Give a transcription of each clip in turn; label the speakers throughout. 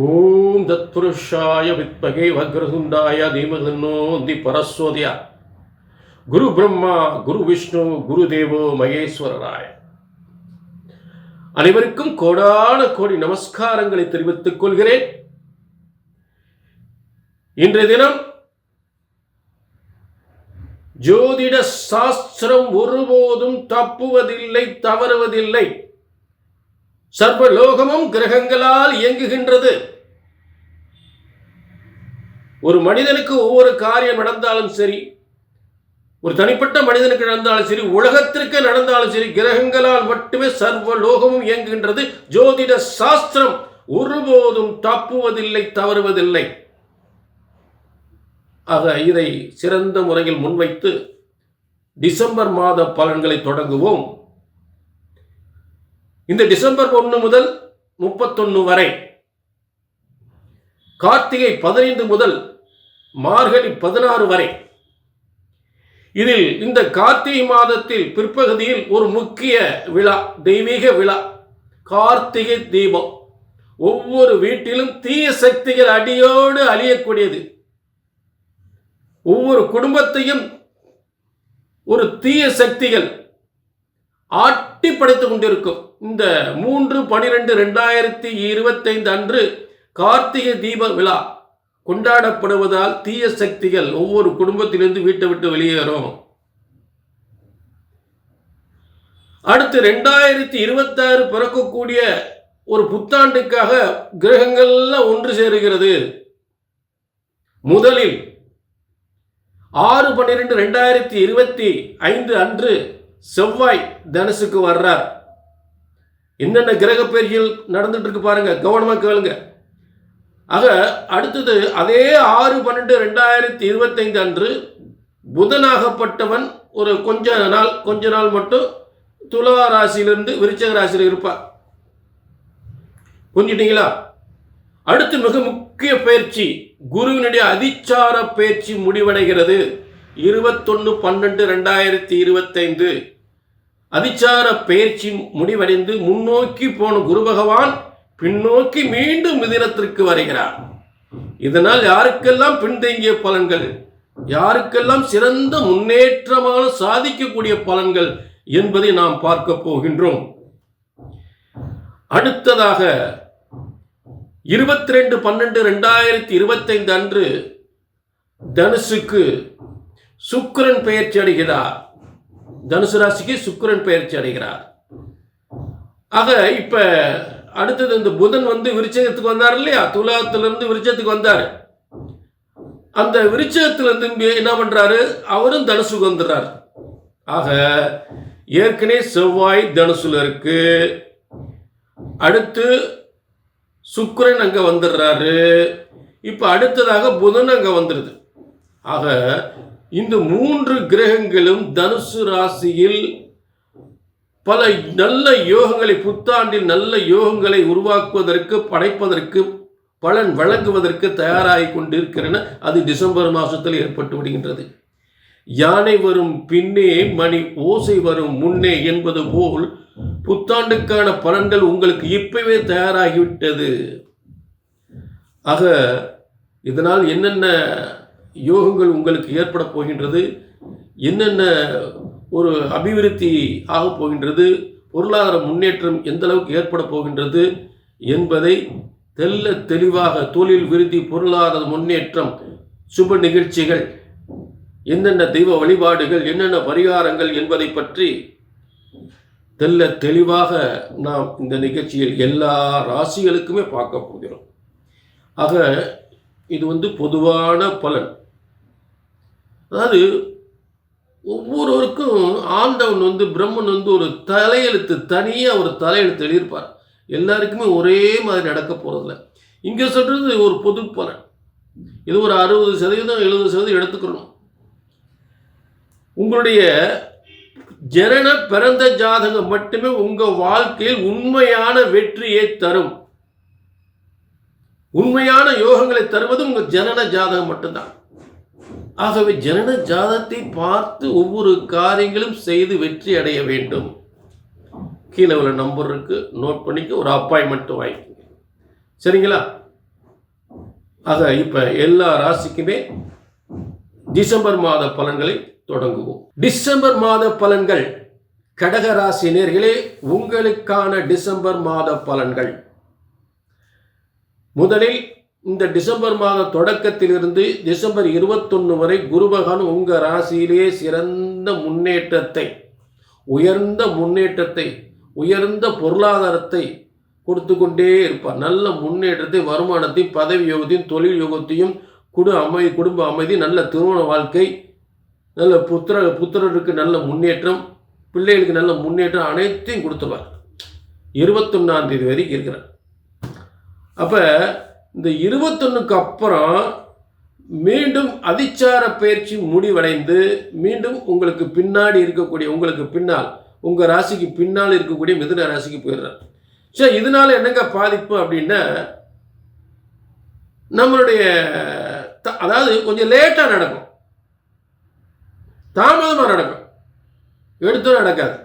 Speaker 1: ஓம் தத்புருஷாய வித்மகே வக்ரதுண்டாய தீமகி பரஸ்வதியா குரு பிரம்மா குரு விஷ்ணு குரு தேவோ மகேஸ்வரராய. அனைவருக்கும் கோடான கோடி நமஸ்காரங்களை தெரிவித்துக் கொள்கிறேன். இன்றைய தினம் ஜோதிட சாஸ்திரம் ஒருபோதும் தப்புவதில்லை, தவறுவதில்லை. சர்வலோகமும் கிரகங்களால் இயங்குகின்றது. ஒரு மனிதனுக்கு ஒவ்வொரு காரியம் நடந்தாலும் சரி, ஒரு தனிப்பட்ட மனிதனுக்கு நடந்தாலும் சரி, உலகத்திற்கு நடந்தாலும் சரி, கிரகங்களால் மட்டுமே சர்வலோகமும் இயங்குகின்றது. ஜோதிட சாஸ்திரம் ஒருபோதும் தப்புவதில்லை, தவறுவதில்லை. ஆக இதை சிறந்த முறையில் முன்வைத்து டிசம்பர் மாத பலன்களை தொடங்குவோம். இந்த டிசம்பர் 1 முதல் 31 வரை, கார்த்திகை 15 முதல் மார்கழி 16 வரை, இதில் இந்த கார்த்திகை மாதத்தில் பிற்பகுதியில் ஒரு முக்கிய விழா, தெய்வீக விழா, கார்த்திகை தீபம். ஒவ்வொரு வீட்டிலும் தீய சக்திகள் அடியோடு அழியக்கூடியது. ஒவ்வொரு குடும்பத்தையும் ஒரு தீய சக்திகள் ஆட்டி படைத்துக் கொண்டிருக்கும். இந்த 3/12/2025 அன்று கார்த்திகை தீப விழா கொண்டாடப்படுவதால் தீய சக்திகள் ஒவ்வொரு குடும்பத்திலிருந்து வீட்டை விட்டு வெளியேறும். அடுத்து 2026 பிறக்கக்கூடிய ஒரு புத்தாண்டுக்காக கிரகங்கள்லாம் ஒன்று சேருகிறது. முதலில் 6/12/2025 அன்று செவ்வாய் தனுசுக்கு வர்றார். என்னென்ன கிரக பயிற்சிகள் நடந்துட்டு இருக்கு பாருங்க, கவனமா கேளுங்க. ஆக அடுத்தது அதே 6/12/2025 அன்று புதனாகப்பட்டவன் ஒரு கொஞ்ச நாள் மட்டும் துலா ராசியிலிருந்து விருச்சிக ராசியில் இருப்பார். புரிஞ்சுட்டீங்களா? அடுத்து மிக முக்கிய பயிற்சி, குருவினுடைய அதிச்சார பயிற்சி முடிவடைகிறது 21/12/2025. அதிச்சார பயிற்சி முடிவடைந்து முன்னோக்கி போன குரு பகவான் பின்னோக்கி மீண்டும் மிதுனத்திற்கு வருகிறார். இதனால் யாருக்கெல்லாம் பின்தங்கிய பலன்கள், யாருக்கெல்லாம் சிறந்த முன்னேற்றமான சாதிக்கக்கூடிய பலன்கள் என்பதை நாம் பார்க்க போகின்றோம். அடுத்ததாக 22/12/2025 அன்று தனுசுக்கு சுக்கிரன் பெயர்ச்சி அடைகிறார். தனுசு ராசிக்கு சுக்கிரன் பெயர்ச்சி அடைகிறார். ஆக இப்ப அடுத்தது இந்த புதன் விருச்சகத்துக்கு வந்தார் இல்லையா, துலாத்திலிருந்து விருச்சத்துக்கு வந்தார். அந்த விருச்சகத்திலிருந்து என்ன பண்றாரு, அவரும் தனுசுக்கு வந்துடுறார். ஆக ஏற்கனவே செவ்வாய் தனுசுல இருக்கு, அடுத்து சுக்கிரன் அங்க வந்துடுறாரு, இப்ப அடுத்ததாக புதன் அங்க வந்துடுது. ஆக இந்த 3 கிரகங்களும் தனுசு ராசியில் பல நல்ல யோகங்களை, புத்தாண்டில் நல்ல யோகங்களை உருவாக்குவதற்கு, படைப்பதற்கு, பலன் வழங்குவதற்கு தயாராகி கொண்டிருக்கிறன. அது டிசம்பர் மாதத்தில் ஏற்பட்டு விடுகின்றது. யானை வரும் பின்னே மணி ஓசை வரும் முன்னே என்பது போல் புத்தாண்டுக்கான பலன்கள் உங்களுக்கு இப்பவே தயாராகிவிட்டது. ஆக இதனால் என்னென்ன யோகங்கள் உங்களுக்கு ஏற்பட போகின்றது, என்னென்ன ஒரு அபிவிருத்தி ஆக போகின்றது, பொருளாதார முன்னேற்றம் எந்த அளவுக்கு ஏற்பட போகின்றது என்பதை தெல்ல தெளிவாக, தொழில் விருத்தி, பொருளாதார முன்னேற்றம், சுப நிகழ்ச்சிகள், என்னென்ன தெய்வ வழிபாடுகள், என்னென்ன பரிகாரங்கள் என்பதை பற்றி தெல்ல தெளிவாக நாம் இந்த நிகழ்ச்சியில் எல்லா ராசிகளுக்குமே பார்க்க போகிறோம். ஆக இது பொதுவான பலன். அதாவது ஒவ்வொருவருக்கும் ஆண்டவன் பிரம்மன் ஒரு தலையெழுத்து, தனியாக ஒரு தலையெழுத்து எழுதியிருப்பார். எல்லாருக்குமே ஒரே மாதிரி நடக்க போறதில்ல. இங்கே சொல்றது ஒரு பொது பலன். இது ஒரு 60% 70% எடுத்துக்கணும். உங்களுடைய ஜனன பிறந்த ஜாதகம் மட்டுமே உங்க வாழ்க்கையில் உண்மையான வெற்றியை தரும். உண்மையான யோகங்களை தருவது உங்க ஜனன ஜாதகம் மட்டும்தான். ஆகவே ஜனன ஜாதகத்தை பார்த்து ஒவ்வொரு காரியங்களும் செய்து வெற்றி அடைய வேண்டும். கீழே உள்ள நம்பர் இருக்கு, நோட் பண்ணிக்க, ஒரு அப்பாயின்மெண்ட் வாங்கிக்கோங்க. சரிங்களா? ஆக இப்போ எல்லா ராசிக்குமே டிசம்பர் மாத பலன்களை தொடங்குவோம். டிசம்பர் மாத பலன்கள். கடக ராசி நேயர்களே, உங்களுக்கான டிசம்பர் மாத பலன்கள். முதலில் இந்த டிசம்பர் மாத தொடக்கத்திலிருந்து டிசம்பர் 21 வரை குரு பகவான் உங்கள் ராசியிலே சிறந்த முன்னேற்றத்தை, உயர்ந்த முன்னேற்றத்தை, உயர்ந்த பொருளாதாரத்தை கொடுத்து கொண்டே இருப்பார். நல்ல முன்னேற்றத்தை, வருமானத்தையும், பதவி யோகத்தையும், தொழில் யோகத்தையும், குடும்ப அமைதி, நல்ல திருமண வாழ்க்கை, நல்ல புத்திரருக்கு நல்ல முன்னேற்றம், பிள்ளைகளுக்கு நல்ல முன்னேற்றம், அனைத்தையும் கொடுத்துருவார். 21ஆம் தேதி வரைக்கும் இருக்கிறார். அப்போ இந்த 21க்கு அப்புறம் மீண்டும் அதிச்சார பயிற்சி முடிவடைந்து மீண்டும் உங்களுக்கு பின்னாடி இருக்கக்கூடிய, உங்களுக்கு பின்னால், உங்கள் ராசிக்கு பின்னால் இருக்கக்கூடிய மிதுன ராசிக்கு போயிடுறார். சரி, இதனால என்னங்க பாதிப்பு அப்படின்னா, நம்மளுடைய அதாவது கொஞ்சம் லேட்டாக நடக்கும், தாமதமாக நடக்கும், எடுத்தும் நடக்காது.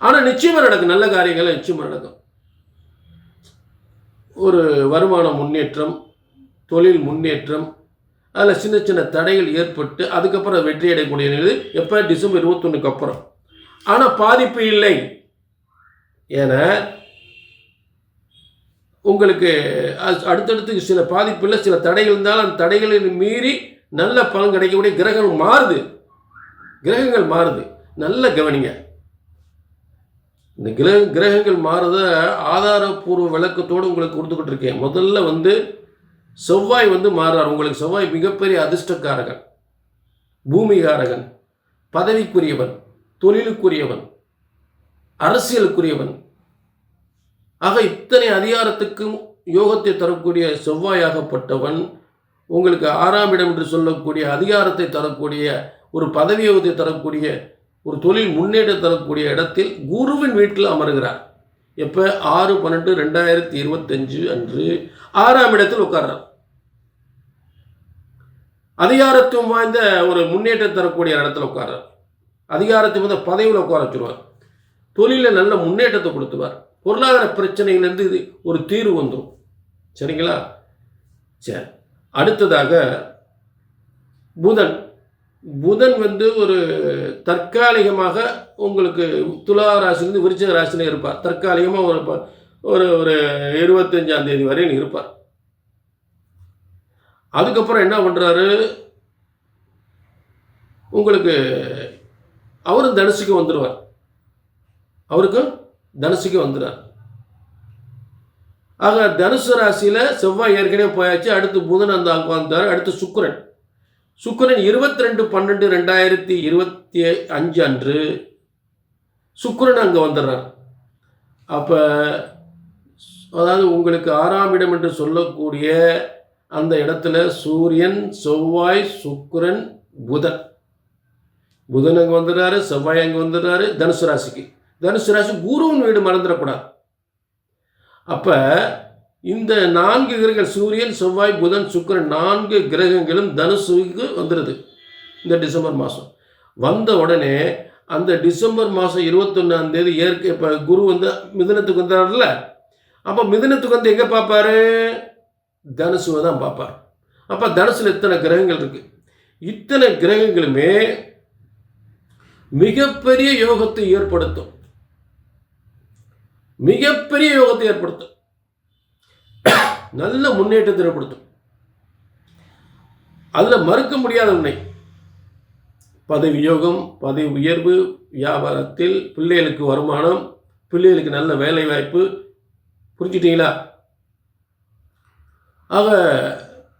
Speaker 1: ஆனால் நிச்சயமாக நடக்கும், நல்ல காரியங்கள் நிச்சயமாக நடக்கும். ஒரு வருமான முன்னேற்றம், தொழில் முன்னேற்றம், அதில் சின்ன சின்ன தடைகள் ஏற்பட்டு அதுக்கப்புறம் வெற்றி அடையக்கூடிய நிலை எப்போ? டிசம்பர் 21க்கு அப்புறம். ஆனால் பாதிப்பு இல்லை. ஏன்னா உங்களுக்கு அடுத்தடுத்து சில பாதிப்பு இல்லை, சில தடைகள் இருந்தாலும் அந்த தடைகளை மீறி நல்ல பலன் கிடைக்கக்கூடிய கிரகங்கள் மாறுது. கிரகங்கள் மாறுது, நல்ல கவனிங்க. இந்த கிரகங்கள் மாறுத ஆதாரப்பூர்வ விளக்கத்தோடு உங்களுக்கு கொடுத்துக்கிட்டு இருக்கேன். முதல்ல செவ்வாய் மாறுறார். உங்களுக்கு செவ்வாய் மிகப்பெரிய அதிர்ஷ்டக்காரகன், பூமிகாரகன், பதவிக்குரியவன், தொழிலுக்குரியவன், அரசியலுக்குரியவன். ஆக இத்தனை அதிகாரத்துக்கும் யோகத்தை தரக்கூடிய செவ்வாயாகப்பட்டவன் உங்களுக்கு 6ஆம் இடம் என்று சொல்லக்கூடிய அதிகாரத்தை தரக்கூடிய, ஒரு பதவி யோகத்தை தரக்கூடிய, ஒரு தொழில் முன்னேற்றம் தரக்கூடிய இடத்தில் குருவின் வீட்டில் அமர்கிறார். எப்போ? 6/12/2025 அன்று 6ஆம் இடத்தில் உட்கார்றார். அதிகாரத்துவம் வாய்ந்த ஒரு முன்னேற்றம் தரக்கூடிய இடத்துல உட்கார்றார். அதிகாரத்தை பதவியில் உட்கார வச்சுருவார். தொழிலில் நல்ல முன்னேற்றத்தை கொடுத்துவார். பொருளாதார பிரச்சனையிலேருந்து இது ஒரு தீர்வு வந்துடும். சரிங்களா? சரி, அடுத்ததாக புதன். புதன் ஒரு தற்காலிகமாக உங்களுக்கு துலா ராசிலேருந்து விருச்சிக ராசியில் இருப்பார். தற்காலிகமாக ஒரு 25ஆம் தேதி வரையில் இருப்பார். அதுக்கப்புறம் என்ன பண்ணுறாரு? உங்களுக்கு அவரும் தனுசுக்கு வந்துடுவார். அவருக்கும் தனுசுக்கு வந்துடுறார். ஆக தனுசு ராசியில் செவ்வாய் ஏற்கனவே போயாச்சு. அடுத்து புதன் அங்கே வந்தார். அடுத்து சுக்கிரன் 22/12/2025 அன்று சுக்கிரன் அங்கே வந்துடுறார். அப்போ அதாவது உங்களுக்கு 6ஆம் இடம் என்று சொல்லக்கூடிய அந்த இடத்துல சூரியன், செவ்வாய், சுக்கிரன், புதன். புதன் அங்கே வந்துடுறாரு, செவ்வாய் அங்கே வந்துடுறாரு. தனுசு ராசிக்கு, தனுசு ராசி குருவின் வீடு மறந்துடக்கூடாது. அப்போ இந்த 4 கிரகங்கள் சூரியன், செவ்வாய், புதன், சுக்கிரன் 4 கிரகங்களும் தனுசுக்கு வந்துடுது இந்த டிசம்பர் மாதம். வந்த உடனே அந்த டிசம்பர் மாதம் 21ஆம் தேதி இப்போ குரு மிதுனத்துக்கு வந்தார்ல. அப்போ மிதுனத்துக்கு எங்கே பார்ப்பாரு? தனுசுவை தான் பார்ப்பார். அப்போ தனுசில் இத்தனை கிரகங்கள் இருக்கு. இத்தனை கிரகங்களுமே மிகப்பெரிய யோகத்தை ஏற்படுத்தும், மிகப்பெரிய யோகத்தை ஏற்படுத்தும், நல்ல முன்னேற்றத்தை ஏற்படுத்தும். அதில் மறுக்க முடியாத உண்மை. பதவி யோகம், பதவி உயர்வு, வியாபாரத்தில் பிள்ளைகளுக்கு வருமானம், பிள்ளைகளுக்கு நல்ல வேலை வாய்ப்பு. புரிஞ்சுட்டீங்களா? ஆக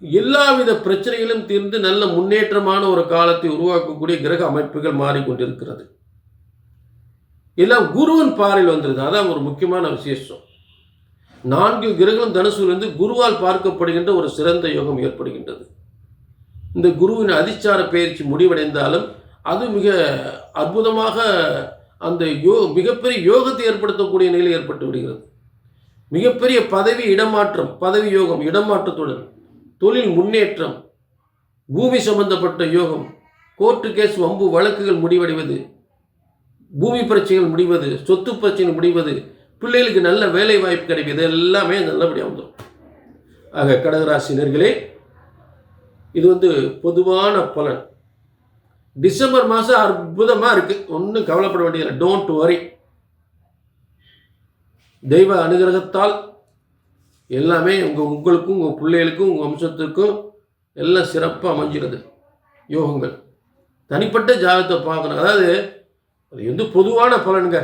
Speaker 1: எல்லாவித பிரச்சனைகளும் தீர்ந்து நல்ல முன்னேற்றமான ஒரு காலத்தை உருவாக்கக்கூடிய கிரக அமைப்புகள் மாறிக்கொண்டிருக்கிறது. எல்லாம் குருவின் பார்வையில் வந்துடுது. அதான் ஒரு முக்கியமான விசேஷம். 4 கிரகங்களும் தனுசுவிலிருந்து குருவால் பார்க்கப்படுகின்ற ஒரு சிறந்த யோகம் ஏற்படுகின்றது. இந்த குருவின் அதிச்சார பயிற்சி முடிவடைந்தாலும் அது மிக அற்புதமாக அந்த மிகப்பெரிய யோகத்தை ஏற்படுத்தக்கூடிய நிலை ஏற்பட்டு விடுகிறது. மிகப்பெரிய பதவி இடமாற்றம், பதவி யோகம், இடமாற்றத்துடன் தொழில் முன்னேற்றம், பூமி சம்பந்தப்பட்ட யோகம், கோர்ட்டு கேஸ், வம்பு வழக்குகள் முடிவடைவது, பூமி பிரச்சனைகள் முடிவது, சொத்து பிரச்சனை முடிவது, பிள்ளைகளுக்கு நல்ல வேலை வாய்ப்பு கிடைக்கிறது, எல்லாமே நல்லபடியாக வந்துடும். ஆக கடகராசினர்களே, இது பொதுவான பலன். டிசம்பர் மாதம் அற்புதமாக இருக்குது, ஒன்றும் கவலைப்பட வேண்டியதில்லை. Don't worry. தெய்வ அனுகிரகத்தால் எல்லாமே உங்களுக்கும் உங்கள் பிள்ளைகளுக்கும் உங்கள் வம்சத்துக்கும் எல்லாம் சிறப்பாக அமைஞ்சிருது. யோகங்கள் தனிப்பட்ட ஜாதகத்தை பார்க்கணும். அதாவது அது பொதுவான பலனுங்க.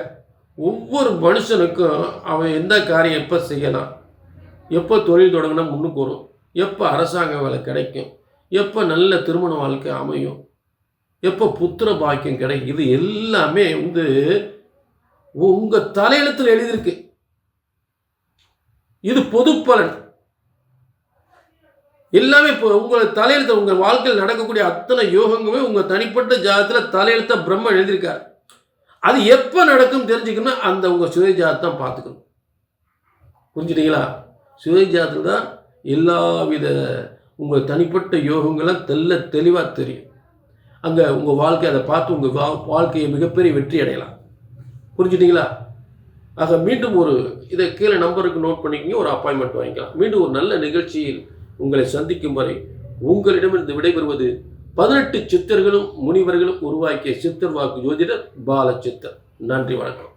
Speaker 1: ஒவ்வொரு மனுஷனுக்கும் அவன் எந்த காரியம் எப்போ செய்யலாம், எப்போ தொழில் தொடங்கினா முன்னுக்கு வரும், எப்போ அரசாங்க வேலை கிடைக்கும், எப்போ நல்ல திருமண வாழ்க்கை அமையும், எப்போ புத்திர பாக்கியம் கிடைக்கும், இது எல்லாமே உங்கள் தலையெழுத்தில் எழுதியிருக்கு. இது பொது பலன். எல்லாமே இப்போ உங்கள் தலையெழுத்து, உங்கள் வாழ்க்கையில் நடக்கக்கூடிய அத்தனை யோகங்களுமே உங்கள் தனிப்பட்ட ஜாதகத்தில் தலையெழுத்த பிரம்ம எழுதியிருக்கார். அது எப்போ நடக்கும் தெரிஞ்சுக்கணும், அந்த உங்கள் சுய ஜாதகத்தான் பார்த்துக்கணும். புரிஞ்சுட்டீங்களா? சுய ஜாதகத்தில் தான் எல்லாவித உங்கள் தனிப்பட்ட யோகங்களும் தெளிவாக தெரியும். அங்கே உங்கள் வாழ்க்கை அதை பார்த்து உங்கள் வாழ்க்கையை மிகப்பெரிய வெற்றி அடையலாம். புரிஞ்சுட்டீங்களா? ஆக மீண்டும் இதை கீழே நம்பருக்கு நோட் பண்ணிக்கிங்க, ஒரு அப்பாயின்மெண்ட் வாங்கிக்கலாம். மீண்டும் ஒரு நல்ல நிகழ்ச்சியில் உங்களை சந்திக்கும் வரை உங்களிடமிருந்து விடைபெறுவது 18 சித்தர்களும் முனிவர்களும் உருவாக்கிய சித்தர் வாக்கு ஜோதிடர் பாலச்சித்தர். நன்றி, வணக்கம்.